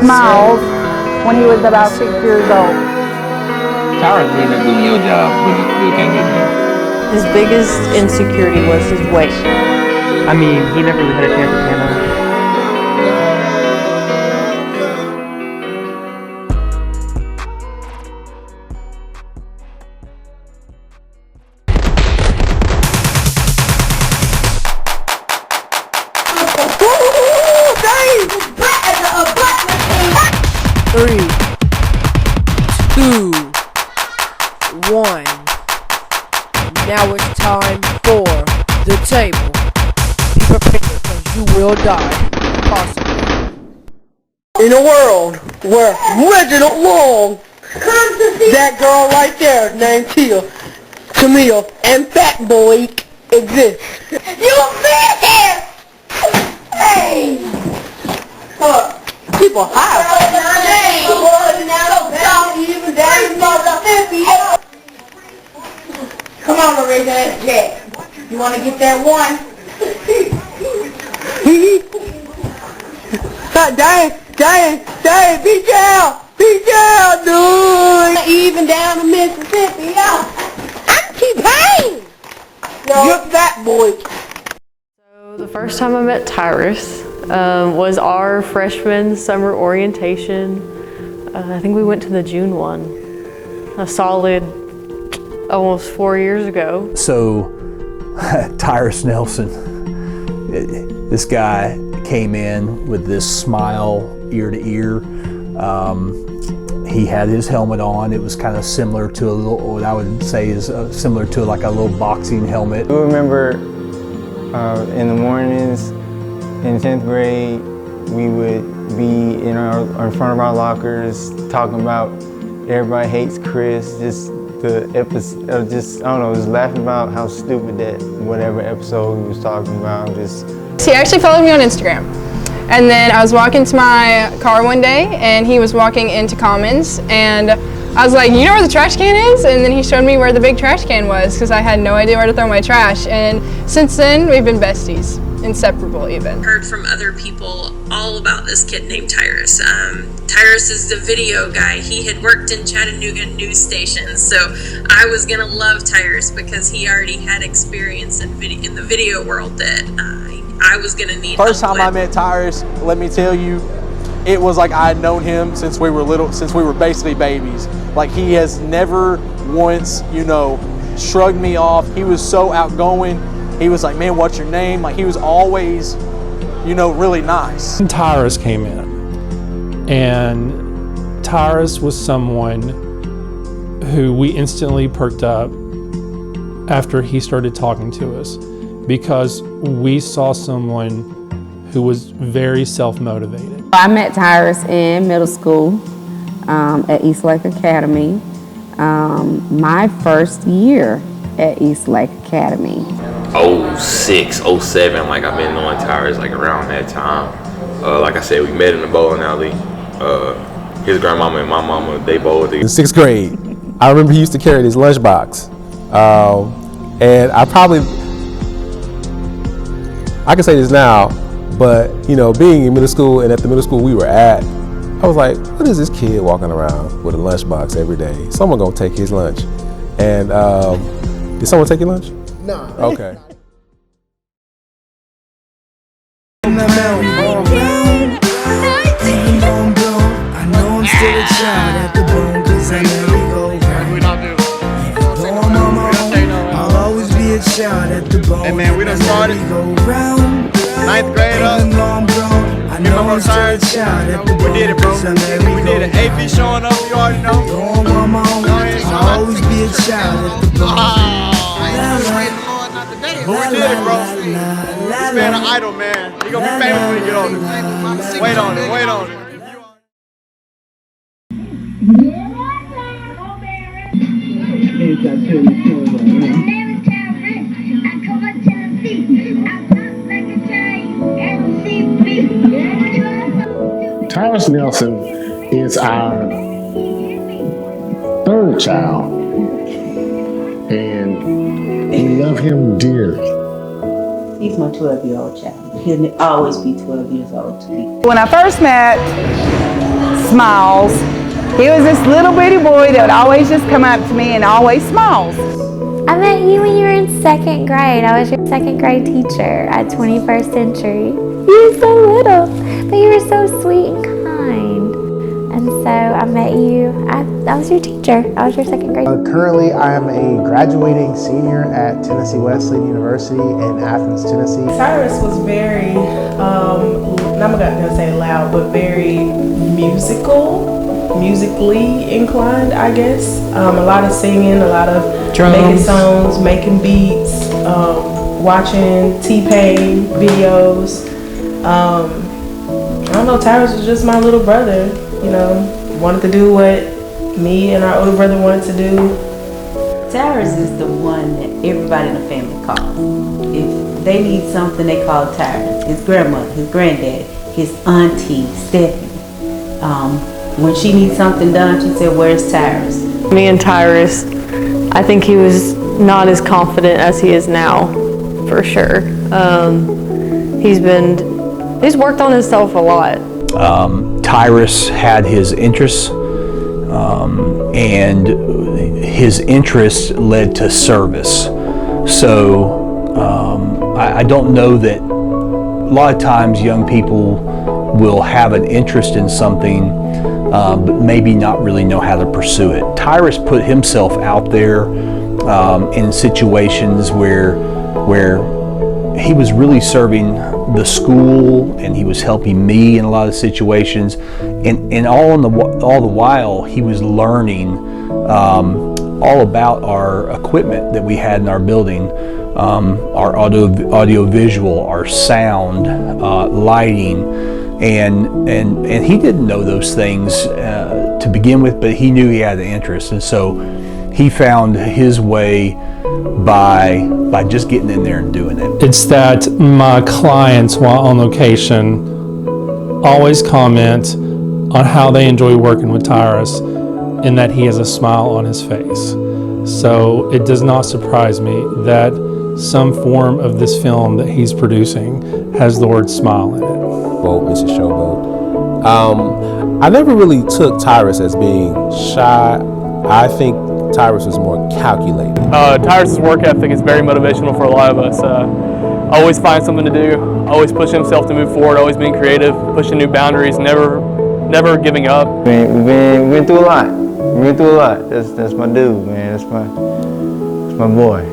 miles when he was about 6 years old. Tyris may not doing your job, but you still can't get done. His biggest insecurity was his weight. I mean, he never really had a chance at Hannah. Three, two, one. Now it's time for the table. Be prepared, because you will die, possibly. In a world where Reginald Long, that girl right there named Camille, and Fat Boy exist. You there! Hey! People high. Come on, Loretta, that's Jack. You want to get that one? Dang, be down, dude. Even down to Mississippi, yo. I'm T-Pain. No. You're Fat Boy. So the first time I met Tyrus was our freshman summer orientation. I think we went to the June one, a solid almost 4 years ago. So Tyris Nelson, this guy came in with this smile ear to ear. He had his helmet on. It was kind of similar to a little, what I would say is similar to like a little boxing helmet. I remember in the mornings in 10th grade, we would be in front of our lockers talking about everybody hates Chris, just the episode of just laughing about how stupid that whatever episode he was talking about. He actually followed me on Instagram. And then I was walking to my car one day and he was walking into Commons and I was like, you know where the trash can is? And then he showed me where the big trash can was because I had no idea where to throw my trash. And since then, we've been besties, inseparable even. Heard from other people all about this kid named Tyrus. Tyrus is the video guy. He had worked in Chattanooga news stations, so I was gonna love Tyrus because he already had experience in the video world that I was gonna need. First time I met Tyrus, let me tell you, it was like I had known him since we were little, since we were basically babies. Like he has never once, shrugged me off. He was so outgoing. He was like, man, what's your name? Like he was always, really nice. Tyrus came in, and Tyrus was someone who we instantly perked up after he started talking to us because we saw someone who was very self-motivated. I met Tyrus in middle school at East Lake Academy, my first year at East Lake Academy. 06, 07, like I've been knowing Tyrus like around that time. Like I said, we met in the bowling alley. His grandmama and my mama, they bowled together. In 6th grade, I remember he used to carry this lunchbox. And I can say this now, but being in middle school and at the middle school we were at, I was like, what is this kid walking around with a lunchbox every day? Someone gonna take his lunch. And did someone take your lunch? No. Okay. I know I'm still a child at the bone, cause I never go round. I'll always be a child at the bone. Hey man, we done started. Round. 9th grade up. I know I'm still a child at the bone. We did it, bro. We did it. AP showing up, you already know. I'll always be a child at the bone. But we did it, bro. This man an idol, man. He gonna be famous when he get older. Wait on it, wait on it. Tyris Nelson is our third child, and we love him dearly. He's my 12-year-old child. he'll always be 12 years old to me. When I first met Smiles, he was this little bitty boy that would always just come up to me and always smiles. I met you when you were in 2nd grade. I was your 2nd grade teacher at 21st Century. You were so little, but you were so sweet and kind. And so I met you, I was your teacher. I was your 2nd grade. Currently, I am a graduating senior at Tennessee Wesleyan University in Athens, Tennessee. Tyrus was very, I'm not gonna say loud, but very musically inclined, I guess. A lot of singing, a lot of drums, making songs, making beats, watching T-Pain videos. I don't know, Tyrus was just my little brother, you know, wanted to do what me and our older brother wanted to do. Tyrus is the one that everybody in the family calls. If they need something, they call Tyrus. His grandmother, his granddaddy, his auntie, Stephanie. When she needs something done, she said, "Where's Tyrus?" Me and Tyrus, I think he was not as confident as he is now, for sure. He's worked on himself a lot. Tyrus had his interests, and his interests led to service. So I don't know that a lot of times young people will have an interest in something, but maybe not really know how to pursue it. Tyrus put himself out there in situations where he was really serving the school, and he was helping me in a lot of situations, and all the while he was learning all about our equipment that we had in our building, our audio visual, our sound, lighting, and he didn't know those things to begin with, but he knew he had an interest, and so he found his way by just getting in there and doing it. It's that my clients, while on location, always comment on how they enjoy working with Tyrus and that he has a smile on his face. So it does not surprise me that some form of this film that he's producing has the word smile in it. Boat, Mrs. Showboat. I never really took Tyrus as being shy. I think Tyrus was more calculated. Tyrus' work ethic is very motivational for a lot of us. Always find something to do, always pushing himself to move forward, always being creative, pushing new boundaries, never giving up. We went through a lot. That's my dude, man. That's my boy.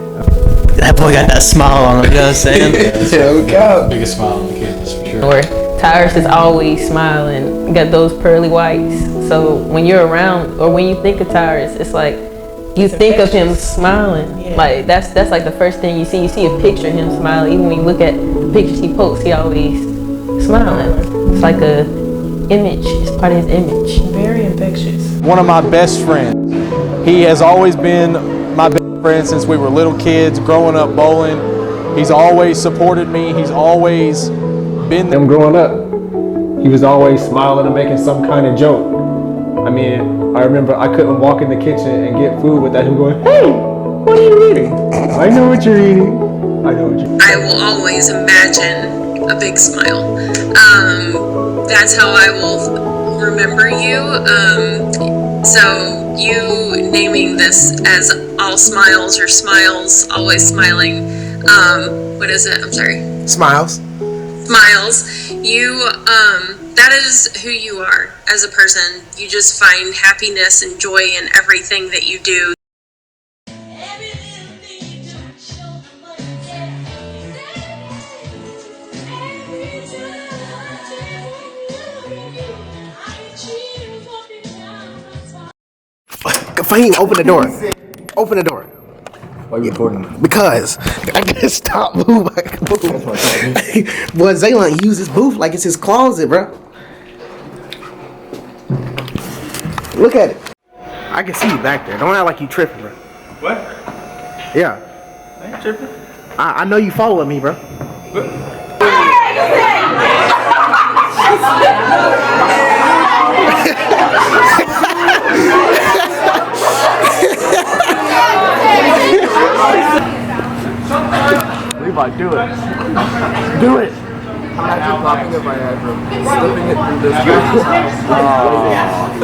That boy got that smile on him, you know what I'm saying? There we go. Biggest smile on the campus, for sure. Where Tyrus is always smiling, got those pearly whites. So when you're around, or when you think of Tyrus, it's like you think of him smiling. Yeah. Like that's like the first thing you see. You see a picture of him smiling. Even when you look at pictures he posts, he always smiling. It's like a image. It's part of his image. Very infectious. One of my best friends. He has always been my best friend since we were little kids growing up bowling. He's always supported me. He's always been there. Growing up, he was always smiling and making some kind of joke. I mean, I remember I couldn't walk in the kitchen and get food without him going, "Hey, what are you eating?" "I know what you're eating. I know what you're eating." I will always imagine a big smile. That's how I will remember you. So you naming this as All Smiles or Smiles, Always Smiling. What is it? I'm sorry. Smiles. Smiles. You, that is who you are as a person. You just find happiness and joy in everything that you do. Fahim, open the door. Open the door. Why are you recording? Because I gotta stop moving. Boy, Zaylon used his booth like it's his closet, bro. Look at it. I can see you back there. Don't act like you tripping, bro. What? Yeah. I ain't tripping. I know you following me, bro. We might do it. Do it. Imagine popping a Viagra, slipping it through this guy's house.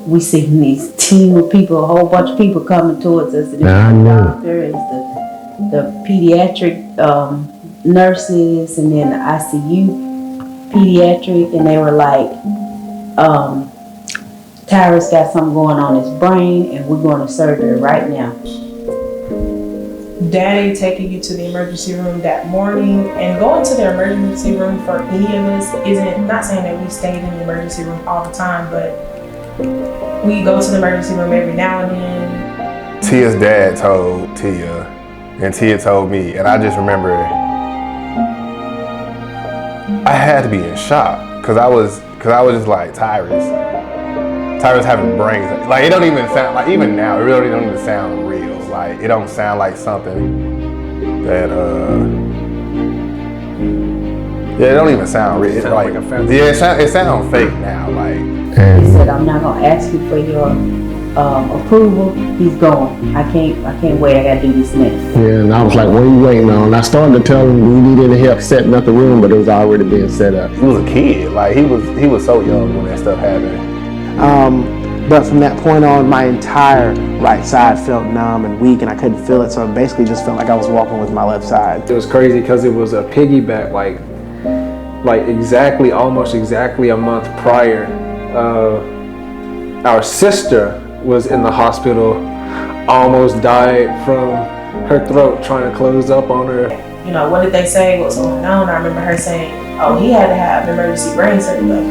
We seen these team of people, a whole bunch of people coming towards us. And the doctor, and the pediatric nurses, and then the ICU pediatric, and they were like, Tyrus got something going on his brain, and we're going to surgery right now. Daddy taking you to the emergency room that morning, and going to the emergency room for any of us isn't, not saying that we stayed in the emergency room all the time, but we go to the emergency room every now and then. Tia's dad told Tia, and Tia told me, and I just remember I had to be in shock, cause I was just like, Tyrus having brains, like it don't even sound like, even now it really don't even sound real. Like it don't sound like something that yeah, it don't even sound real. It's like it sounds fake now. Like he said, I'm not gonna ask you for your approval. He's going. I can't wait. I gotta do this next. Yeah, and I was like, what are you waiting on? I started to tell him we needed help setting up the room, but it was already being set up. He was a kid. Like he was so young when that stuff happened. But from that point on, my entire right side felt numb and weak, and I couldn't feel it. So it basically just felt like I was walking with my left side. It was crazy because it was a piggyback, like exactly, almost exactly a month prior. Our sister was in the hospital, almost died from her throat trying to close up on her. You know, what did they say? What was going on? I remember her saying, oh, he had to have emergency brain surgery. Like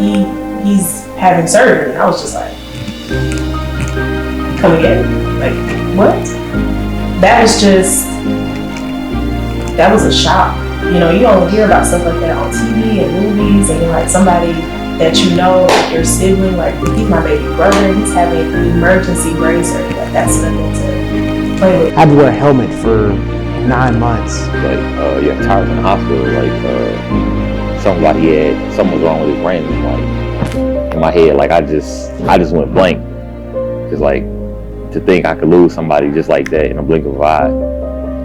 he's having surgery. And I was just like, come again? Like, what? That was a shock. You know, you don't hear about stuff like that on TV and movies, and you're like somebody that you know, like your sibling, like he's my baby brother, he's having emergency brain surgery. Like that's nothing to play with. I had to wear a helmet for 9 months. Like, yeah, Tyrus in the hospital, like, something like something was wrong with his brain. Like, in my head, like I just went blank. Cause like, to think I could lose somebody just like that in a blink of an eye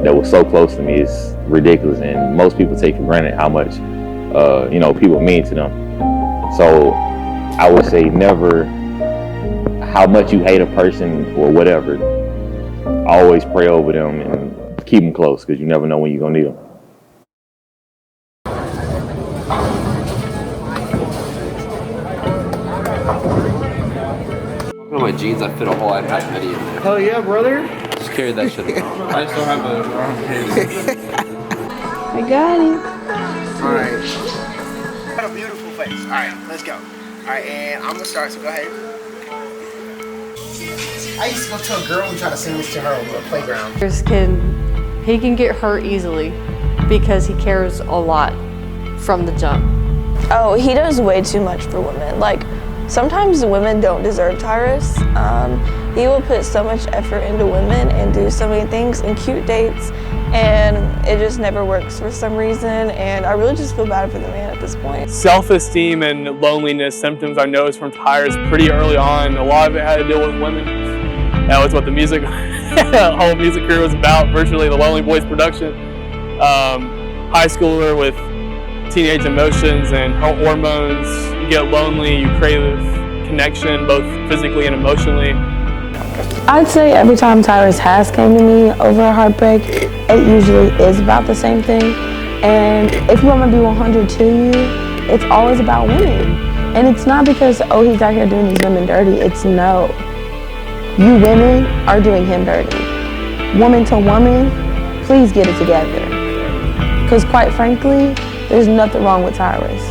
that was so close to me is ridiculous. And most people take for granted how much, you know, people mean to them. So I would say never, how much you hate a person or whatever, always pray over them and keep them close, because you never know when you're gonna need them. One of my jeans, I fit a whole iPad mini in there. Hell yeah, brother. Just carry that shit around. I still have a arm case. I got it. Alright. Got a beautiful face. Alright, let's go. Alright, and I'm gonna start, so go ahead. I used to go to a girl and try to sing this to her on the playground. He can get hurt easily because he cares a lot from the jump. Oh, he does way too much for women. Like, sometimes women don't deserve Tyrus. He will put so much effort into women and do so many things and cute dates, and it just never works for some reason, and I really just feel bad for the man at this point. Self-esteem and loneliness symptoms I noticed from Tyrus pretty early on. A lot of it had to deal with women. That was what the whole music career was about, virtually the Lonely Boys production. High schooler with teenage emotions and hormones. You get lonely, you crave connection, both physically and emotionally. I'd say every time Tyrus has came to me over a heartbreak, it usually is about the same thing. And if we want to be 100 to you, it's always about women. And it's not because, oh, he's out here doing these women dirty. It's no. You women are doing him dirty. Woman to woman, please get it together. Because quite frankly, there's nothing wrong with Tyrus.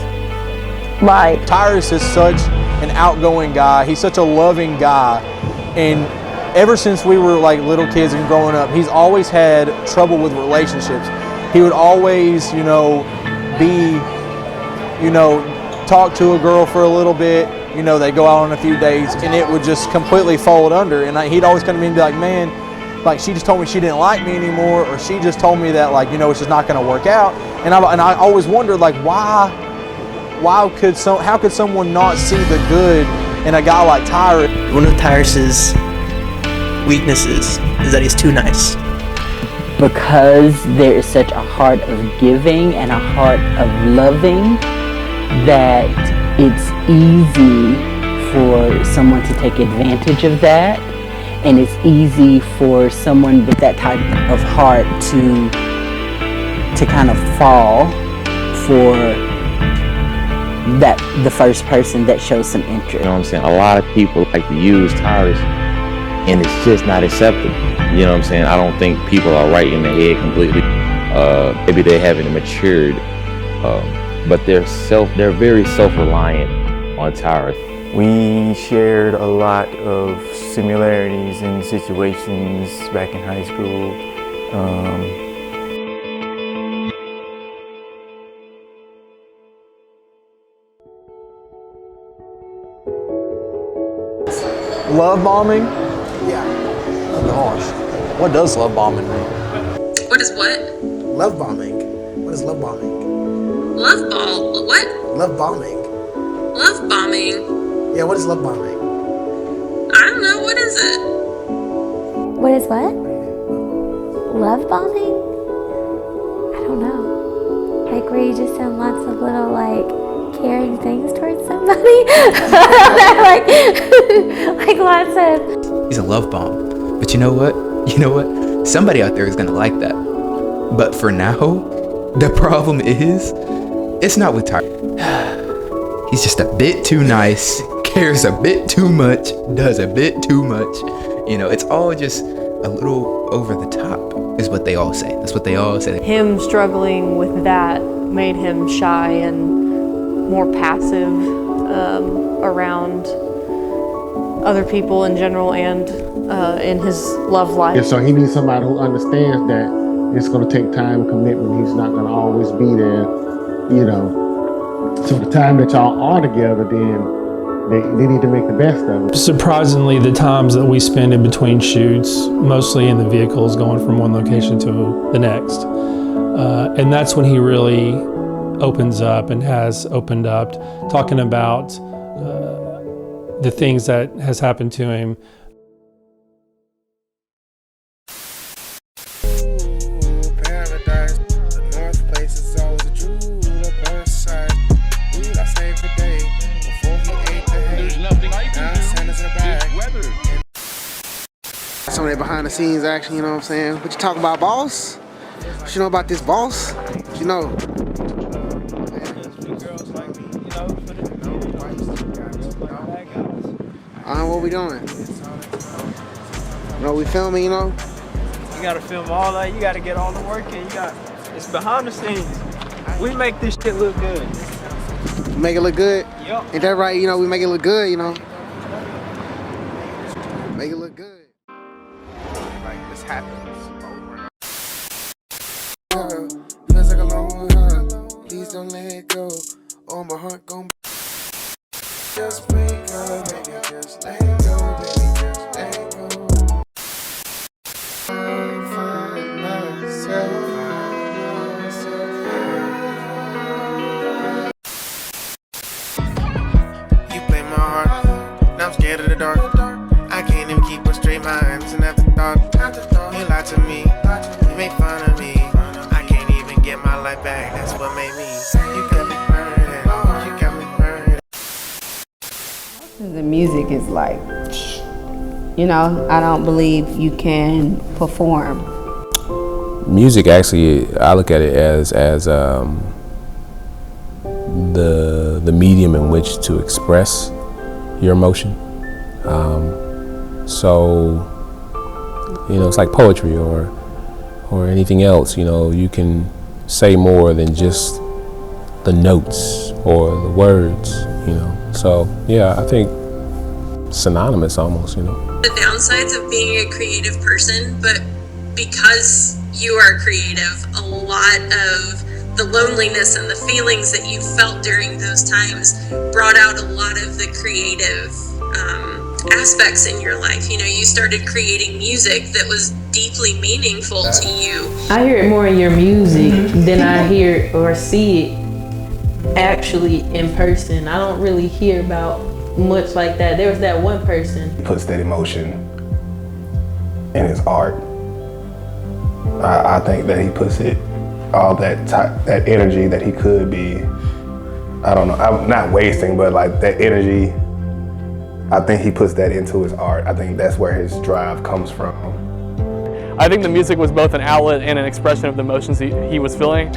Like, Tyrus is such an outgoing guy. He's such a loving guy. And ever since we were like little kids and growing up, he's always had trouble with relationships. He would always, you know, talk to a girl for a little bit, they go out on a few dates, and it would just completely fold under. And he'd always come to me and be like, man, like she just told me she didn't like me anymore, or she just told me that, like, it's just not going to work out. And I always wondered, like, how could someone not see the good in a guy like Tyris? One of Tyrus's weaknesses is that he's too nice. Because there is such a heart of giving and a heart of loving that it's easy for someone to take advantage of that, and it's easy for someone with that type of heart to kind of fall for the first person that shows some interest. You know what I'm saying? A lot of people like to use Tyrus, and it's just not acceptable. You know what I'm saying? I don't think people are right in their head completely. Maybe they haven't matured, but they're very self-reliant on Tyrus. We shared a lot of similarities in situations back in high school. Love bombing? Yeah. Oh gosh. What does love bombing mean? What is what? Love bombing. What is love bombing? Love ball. What? Love bombing. Love bombing. Yeah, what is love bombing? I don't know. What is it? What is what? Love bombing? I don't know. Like where you just send lots of little like caring things towards somebody? like lots of... He's a love bomb. But you know what? Somebody out there is gonna like that. But for now, the problem is, it's not with Tyris. He's just a bit too nice, cares a bit too much, does a bit too much. You know, it's all just a little over the top, is what they all say. That's what they all say. Him struggling with that made him shy and more passive around other people in general and in his love life. And so he needs somebody who understands that it's going to take time and commitment. He's not going to always be there, you know. So the time that y'all are together, then they need to make the best of it. Surprisingly, the times that we spend in between shoots, mostly in the vehicles going from one location to the next. And that's when he really opens up and has opened up, talking about the things that has happened to him. Some of that behind the scenes action, you know what I'm saying? What you talking about, boss? What you know about this, boss? What you know? What we doing? You know, we filming, you know? You gotta film all that, you gotta get all the work in, it's behind the scenes. We make this shit look good. Make it look good? Yup. Ain't that right? You know, we make it look good, you know? Make it look good. Like, this happens over and feels like a long hug. Please don't let it go. Oh, my heart gon' just break up, baby, just let it go, baby, just let it go. I find myself. You play my heart, now I'm scared of the dark. I can't even keep a straight mind, it's an afterthought. You lied to me, you made fun of me. I can't even get my life back, that's what made me. You got me burning, you got me burning. The music is like, you know, I don't believe you can perform. Music, actually, I look at it as the medium in which to express your emotion. So, you know, it's like poetry or anything else. You know, you can say more than just the notes or the words. You know, so yeah, I think synonymous almost. You know, the downsides of being a creative person, but because you are creative, a lot of the loneliness and the feelings that you felt during those times brought out a lot of the creative aspects in your life. You know, you started creating music that was deeply meaningful to you. I hear it more in your music than I hear or see it actually in person. I don't really hear about much like that. There was that one person. He puts that emotion in his art. I think that he puts it, all that energy that he could be, I don't know, I'm not wasting, but like that energy, I think he puts that into his art. I think that's where his drive comes from. I think the music was both an outlet and an expression of the emotions he was feeling.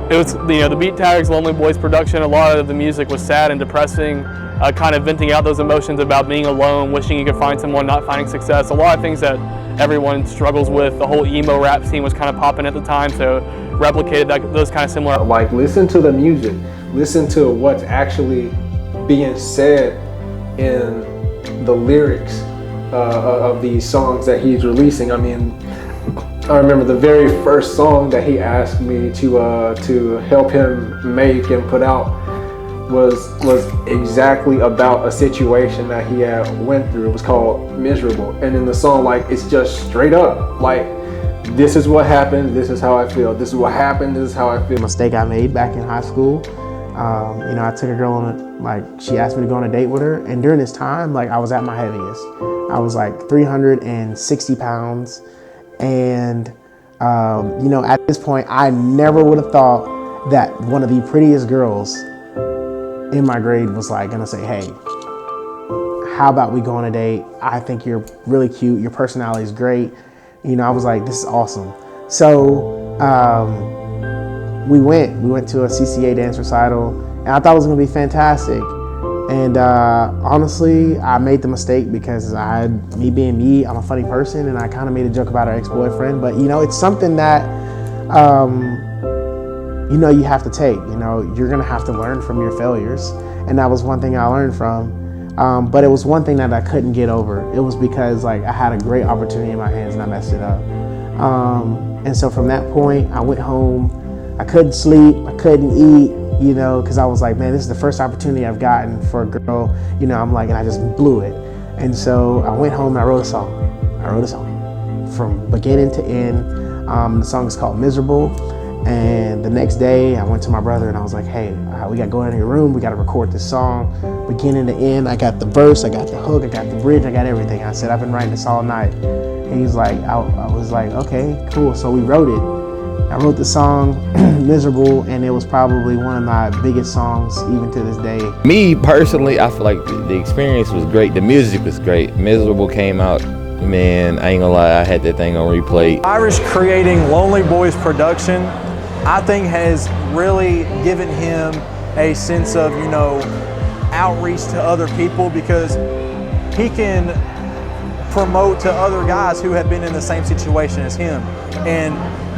It was, the Beat Tags, Lonely Boys production, a lot of the music was sad and depressing, kind of venting out those emotions about being alone, wishing you could find someone, not finding success, a lot of things that everyone struggles with. The whole emo rap scene was kind of popping at the time, so replicated those kind of similar. Like, listen to the music, listen to what's actually being said in the lyrics of these songs that he's releasing. I mean, I remember the very first song that he asked me to help him make and put out was exactly about a situation that he had went through. It was called Miserable, and in the song, like, it's just straight up like, this is what happened, this is how I feel, this is what happened, this is how I feel. Mistake I made back in high school. I took a girl on she asked me to go on a date with her, and during this time, like, I was at my heaviest. I was like 360 pounds. And, at this point, I never would have thought that one of the prettiest girls in my grade was like gonna say, hey, how about we go on a date? I think you're really cute. Your personality is great. I was like, this is awesome. So we went to a CCA dance recital, and I thought it was gonna be fantastic. And honestly, I made the mistake because me being me, I'm a funny person, and I kind of made a joke about our ex-boyfriend. But it's something that you have to take. You're gonna have to learn from your failures, and that was one thing I learned from. But it was one thing that I couldn't get over. It was because I had a great opportunity in my hands and I messed it up. And so from that point, I went home. I couldn't sleep. I couldn't eat. Because I was like, man, this is the first opportunity I've gotten for a girl, and I just blew it. And so I went home and I wrote a song from beginning to end. The song is called Miserable. And the next day I went to my brother and I was like, hey, we got to go into your room. We got to record this song beginning to end. I got the verse, I got the hook, I got the bridge, I got everything. I said, I've been writing this all night. And he's like, I was like, okay, cool. So we wrote it. I wrote the song Miserable, and it was probably one of my biggest songs even to this day. Me personally, I feel like the experience was great. The music was great. Miserable came out, man, I ain't gonna lie, I had that thing on replay. Tyris creating Lonely Boys production, I think, has really given him a sense of, outreach to other people, because he can promote to other guys who have been in the same situation as him. And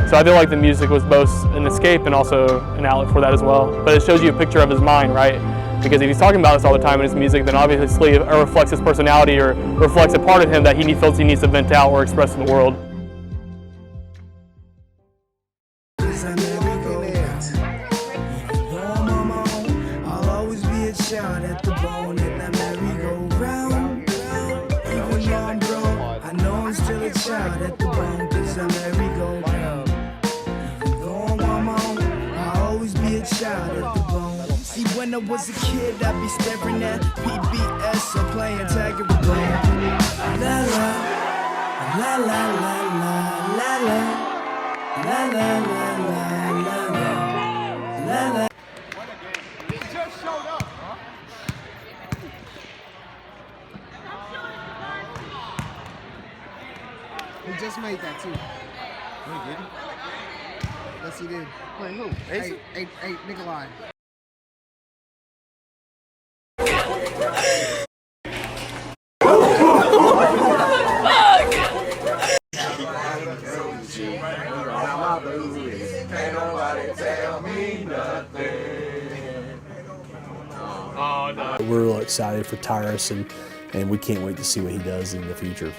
so I feel like the music was both an escape and also an outlet for that as well. But it shows you a picture of his mind, right? Because if he's talking about this all the time in his music, then obviously it reflects his personality or reflects a part of him that he feels he needs to vent out or express to the world. When I was a kid, I'd be staring at PBS or playing tag with the la la la la la la la la la la la la. He just showed up, huh? He just made that too. No, he didn't. Yes, he did. Wait, who? Hey, Nikolai. We're real excited for Tyrus, and we can't wait to see what he does in the future.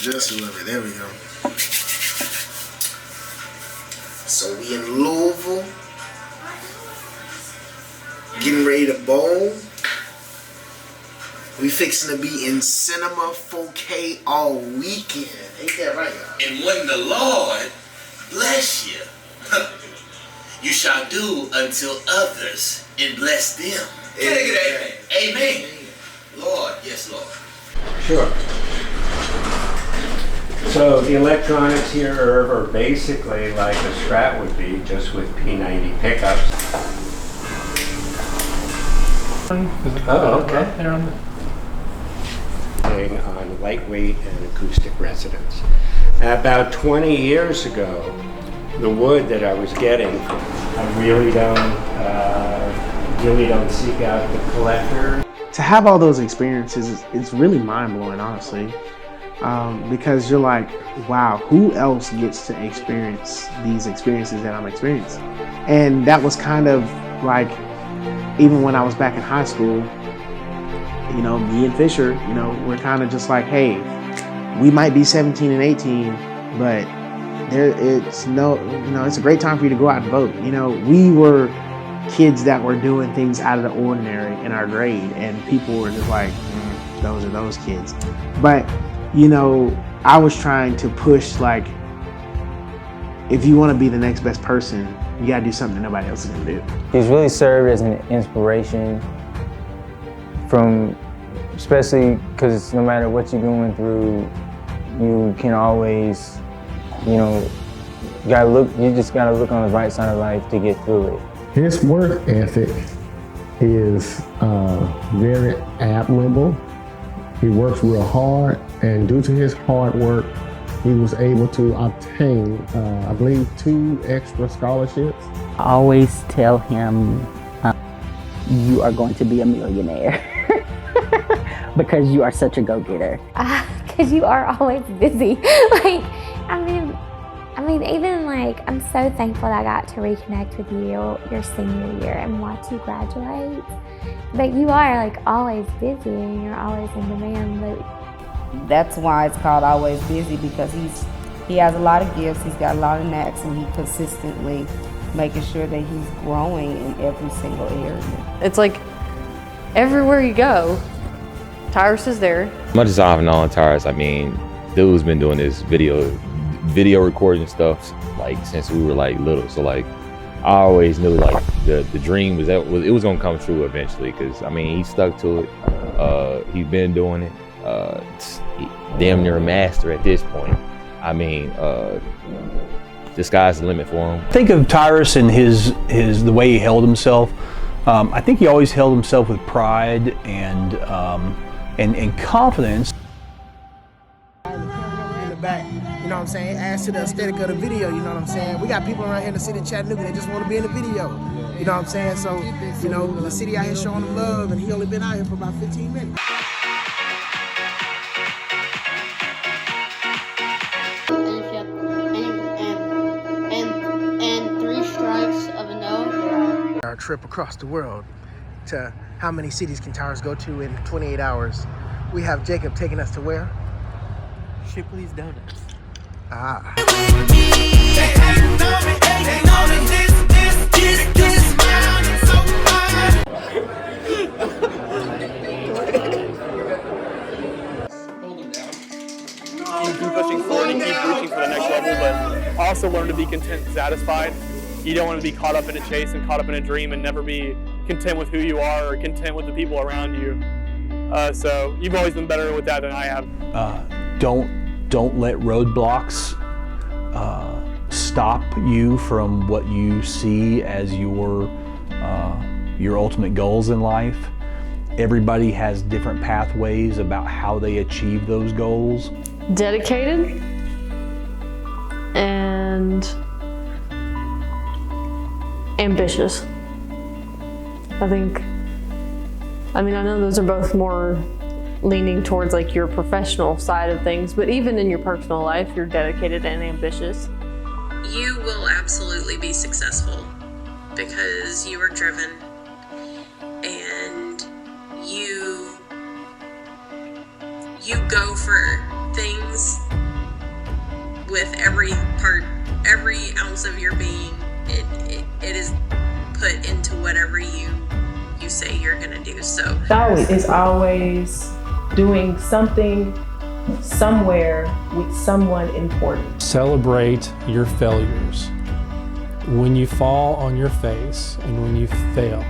Just a little bit. There we go. So we in Louisville, getting ready to bowl. We fixing to be in cinema 4K all weekend. Ain't that right, y'all? And when the Lord bless you, you shall do until others and bless them. Can I get amen? Amen. Lord, yes, Lord. Sure. So the electronics here are basically like a Strat would be, just with P90 pickups. Oh, okay. On lightweight and acoustic resonance. About 20 years ago, the wood that I was getting, I really don't seek out the collector. To have all those experiences, it's really mind-blowing, honestly. Because you're like, wow, who else gets to experience these experiences that I'm experiencing? And that was kind of like, even when I was back in high school, you know, me and Fisher, you know, we're kind of just like, hey, we might be 17 and 18, but it's a great time for you to go out and vote. You know, we were kids that were doing things out of the ordinary in our grade, and people were just like, those are those kids. But, you know, I was trying to push, like, if you want to be the next best person, you got to do something that nobody else is going to do. He's really served as an inspiration especially because no matter what you're going through, you can always, you know, you just gotta look on the right side of life to get through it. His work ethic is very admirable. He works real hard, and due to his hard work, he was able to obtain, I believe, 2 extra scholarships. I always tell him, you are going to be a millionaire. Because you are such a go-getter. Because you are always busy. Like, I mean, even like, I'm so thankful that I got to reconnect with you your senior year and watch you graduate. But you are like always busy and you're always in demand. But that's why it's called Always Busy, because he has a lot of gifts, he's got a lot of knacks, and he consistently making sure that he's growing in every single area. It's like everywhere you go, Tyrus is there. As much as I've known Tyrus, I mean, dude's been doing this video recording stuff like since we were like little. So like, I always knew like the dream was it was gonna come true eventually. Cause I mean, he stuck to it. He's been doing it. Damn near a master at this point. I mean, the sky's the limit for him. Think of Tyrus and the way he held himself. I think he always held himself with pride and confidence. In the back, you know what I'm saying? Adds to the aesthetic of the video, you know what I'm saying? We got people around here in the city of Chattanooga that just want to be in the video, you know what I'm saying? So, you know, the city out here showing him love, and he only been out here for about 15 minutes. And 3 strikes of a no. Our trip across the world to how many cities can Tyrus go to in 28 hours. We have Jacob taking us to where? Shipley's Donuts. Ah. Keep pushing forward and keep reaching for the next level, but also learn to be content and satisfied. You don't want to be caught up in a chase and caught up in a dream and never be content with who you are or content with the people around you. So you've always been better with that than I have. Don't let roadblocks stop you from what you see as your ultimate goals in life. Everybody has different pathways about how they achieve those goals. Dedicated and ambitious. I know those are both more leaning towards like your professional side of things, but even in your personal life, you're dedicated and ambitious. You will absolutely be successful because you are driven and you go for things with every ounce of your being. It is put into whatever you say you're gonna do. So Tyrus is always doing something somewhere with someone important. Celebrate your failures When you fall on your face and when you fail,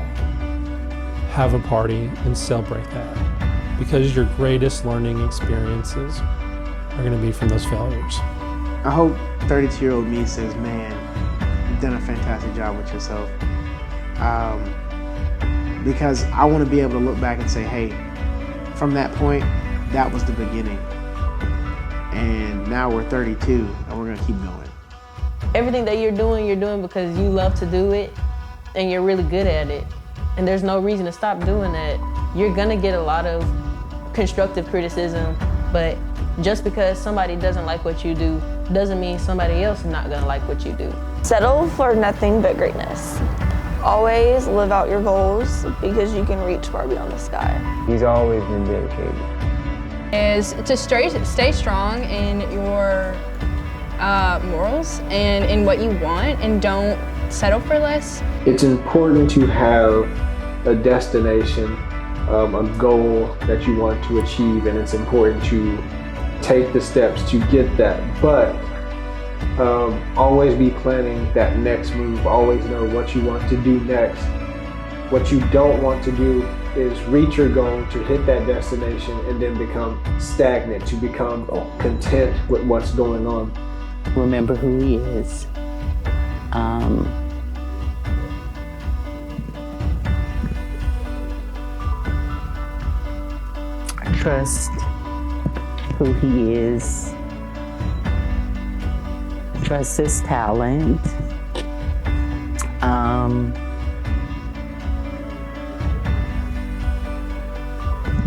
have a party and celebrate that, because your greatest learning experiences are going to be from those failures. I hope 32-year-old me says, man, you've done a fantastic job with yourself. Because I want to be able to look back and say, hey, from that point, that was the beginning. And now we're 32 and we're going to keep going. Everything that you're doing because you love to do it and you're really good at it. And there's no reason to stop doing that. You're gonna get a lot of constructive criticism, but just because somebody doesn't like what you do doesn't mean somebody else is not gonna like what you do. Settle for nothing but greatness. Always live out your goals because you can reach far beyond the sky. He's always been dedicated. Is to stay strong in your morals and in what you want, and don't settle for less. It's important to have a destination, a goal that you want to achieve, and it's important to take the steps to get that. But always be planning that next move. Always know what you want to do next. What you don't want to do is reach your goal to hit that destination and then become stagnant, to become content with what's going on. Remember who he is. Trust who he is. Trust his talent.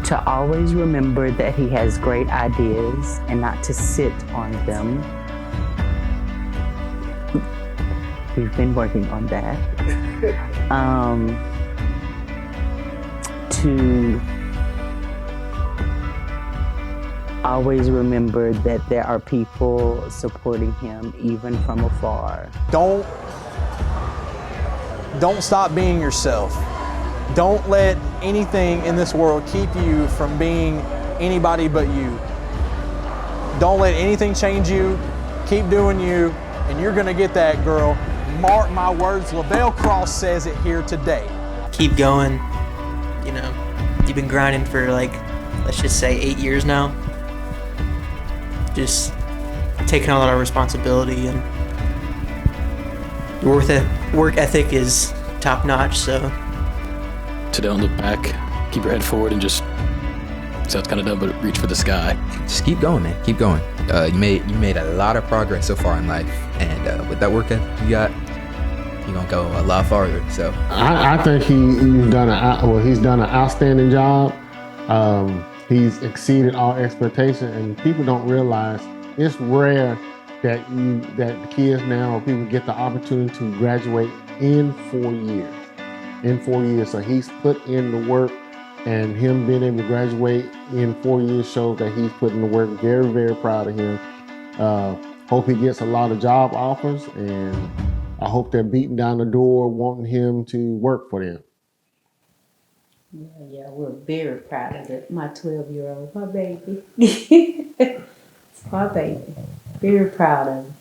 To always remember that he has great ideas and not to sit on them. We've been working on that. To always remember that there are people supporting him even from afar. Don't stop being yourself. Don't let anything in this world keep you from being anybody but you. Don't let anything change you. Keep doing you, and you're gonna get that, girl. Mark my words, LaBelle Cross says it here today. Keep going. You know, you've been grinding for let's just say 8 years now. Just taking on a lot of responsibility, and your work ethic is top notch, so. So don't look back, keep your head forward, and just, sounds kind of dumb, but reach for the sky. Just keep going, man, keep going. You made a lot of progress so far in life, and with that work ethic you got, you're gonna go a lot farther, so. I think he's done an outstanding job. He's exceeded all expectations, and people don't realize it's rare that the kids now, or people get the opportunity to graduate in 4 years. In 4 years, so he's put in the work, and him being able to graduate in 4 years shows that he's put in the work. Very, very proud of him. Hope he gets a lot of job offers, and I hope they're beating down the door wanting him to work for them. Yeah, we're very proud of my 12-year-old, my baby. It's my baby. Very proud of him.